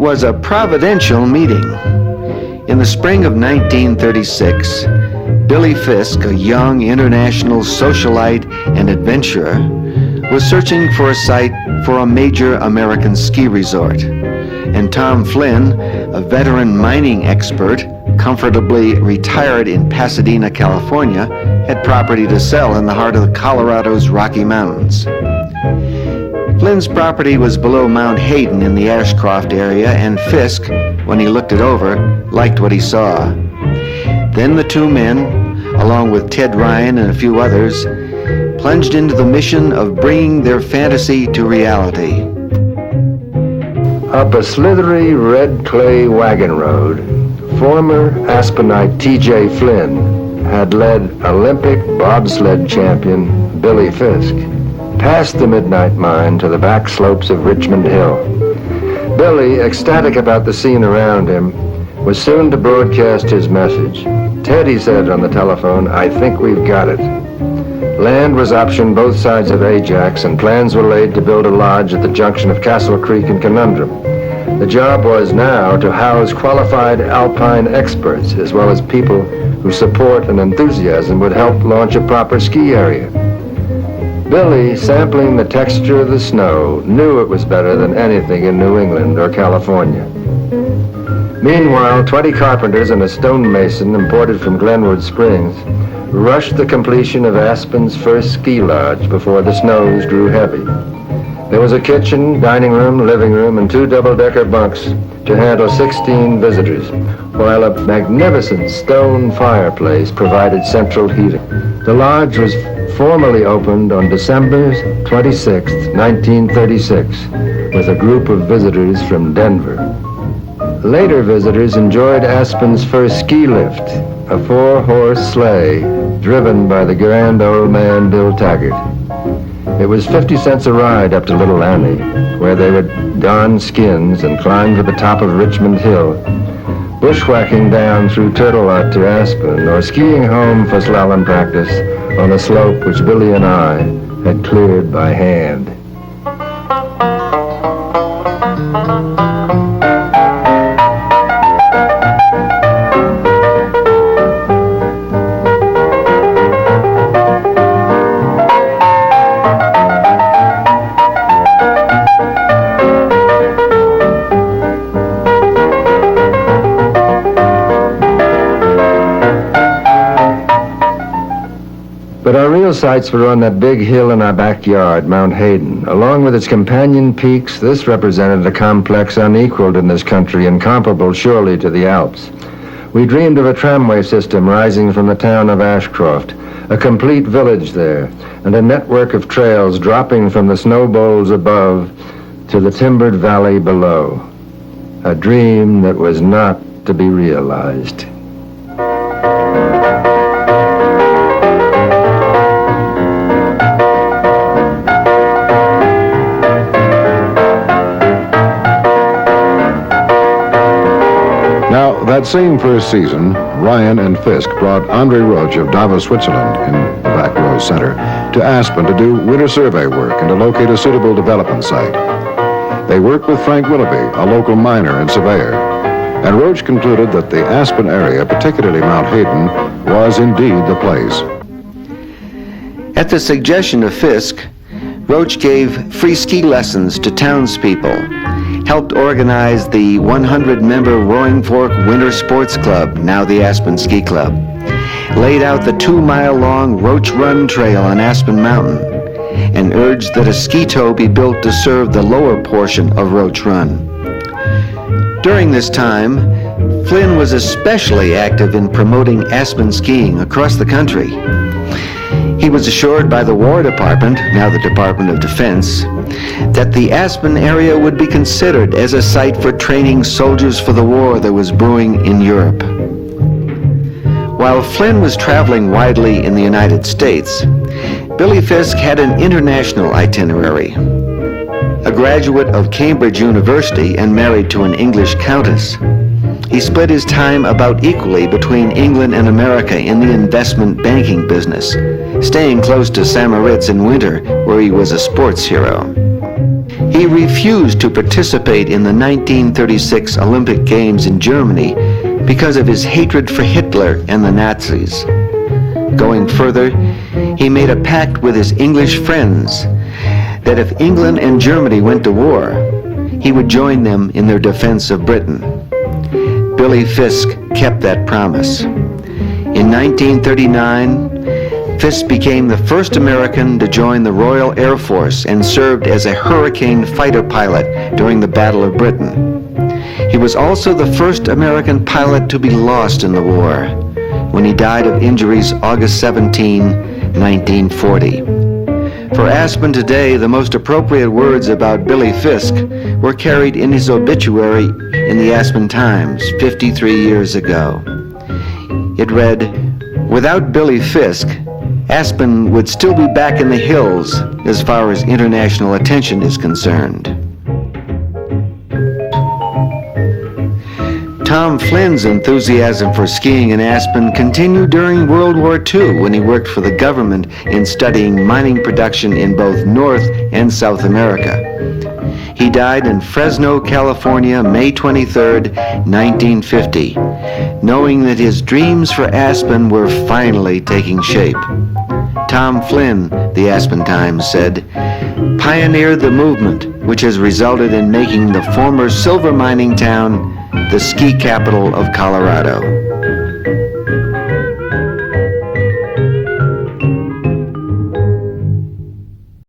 was a providential meeting. In the spring of 1936, Billy Fiske, a young international socialite and adventurer, was searching for a site for a major American ski resort. And Tom Flynn, a veteran mining expert, comfortably retired in Pasadena, California, had property to sell in the heart of Colorado's Rocky Mountains. Flynn's property was below Mount Hayden in the Ashcroft area, and Fiske, when he looked it over, liked what he saw. Then the two men, along with Ted Ryan and a few others, plunged into the mission of bringing their fantasy to reality. Up a slithery red clay wagon road, former Aspenite TJ Flynn had led Olympic bobsled champion Billy Fiske past the Midnight Mine to the back slopes of Richmond Hill. Billy, ecstatic about the scene around him, was soon to broadcast his message. "Ted," he said on the telephone, "I think we've got it." Land was optioned both sides of Ajax, and plans were laid to build a lodge at the junction of Castle Creek and Conundrum. The job was now to house qualified alpine experts, as well as people whose support and enthusiasm would help launch a proper ski area. Billy, sampling the texture of the snow, knew it was better than anything in New England or California. Meanwhile, 20 carpenters and a stonemason imported from Glenwood Springs rushed the completion of Aspen's first ski lodge before the snows grew heavy. There was a kitchen, dining room, living room, and 2 double-decker bunks to handle 16 visitors, while a magnificent stone fireplace provided central heating. The lodge was formally opened on December 26, 1936, with a group of visitors from Denver. Later visitors enjoyed Aspen's first ski lift, a 4-horse sleigh driven by the grand old man Bill Taggart. It was 50 cents a ride up to Little Annie, where they would don skins and climb to the top of Richmond Hill, bushwhacking down through Turtle Lot to Aspen, or skiing home for slalom practice on a slope which Billy and I had cleared by hand. But our real sights were on that big hill in our backyard, Mount Hayden. Along with its companion peaks, this represented a complex unequaled in this country, incomparable surely to the Alps. We dreamed of a tramway system rising from the town of Ashcroft, a complete village there, and a network of trails dropping from the snow bowls above to the timbered valley below. A dream that was not to be realized. That same first season, Ryan and Fiske brought Andre Roach of Davos, Switzerland, in the Back Row Center, to Aspen to do winter survey work and to locate a suitable development site. They worked with Frank Willoughby, a local miner and surveyor, and Roach concluded that the Aspen area, particularly Mount Hayden, was indeed the place. At the suggestion of Fiske, Roach gave free ski lessons to townspeople, helped organize the 100-member Roaring Fork Winter Sports Club, now the Aspen Ski Club, laid out the 2-mile-long Roach Run Trail on Aspen Mountain, and urged that a ski tow be built to serve the lower portion of Roach Run. During this time, Flynn was especially active in promoting Aspen skiing across the country. He was assured by the War Department, now the Department of Defense, that the Aspen area would be considered as a site for training soldiers for the war that was brewing in Europe. While Flynn was traveling widely in the United States, Billy Fiske had an international itinerary. A graduate of Cambridge University and married to an English countess, he split his time about equally between England and America in the investment banking business, staying close to St. Moritz in winter, where he was a sports hero. He refused to participate in the 1936 Olympic Games in Germany because of his hatred for Hitler and the Nazis. Going further, he made a pact with his English friends that if England and Germany went to war, he would join them in their defense of Britain. Billy Fiske kept that promise. In 1939, Fiske became the first American to join the Royal Air Force and served as a Hurricane fighter pilot during the Battle of Britain. He was also the first American pilot to be lost in the war, when he died of injuries August 17, 1940. For Aspen today, the most appropriate words about Billy Fiske were carried in his obituary in the Aspen Times 53 years ago. It read, "Without Billy Fiske, Aspen would still be back in the hills as far as international attention is concerned." Tom Flynn's enthusiasm for skiing in Aspen continued during World War II when he worked for the government in studying mining production in both North and South America. He died in Fresno, California, May 23, 1950, knowing that his dreams for Aspen were finally taking shape. Tom Flynn, the Aspen Times said, pioneered the movement which has resulted in making the former silver mining town the ski capital of Colorado.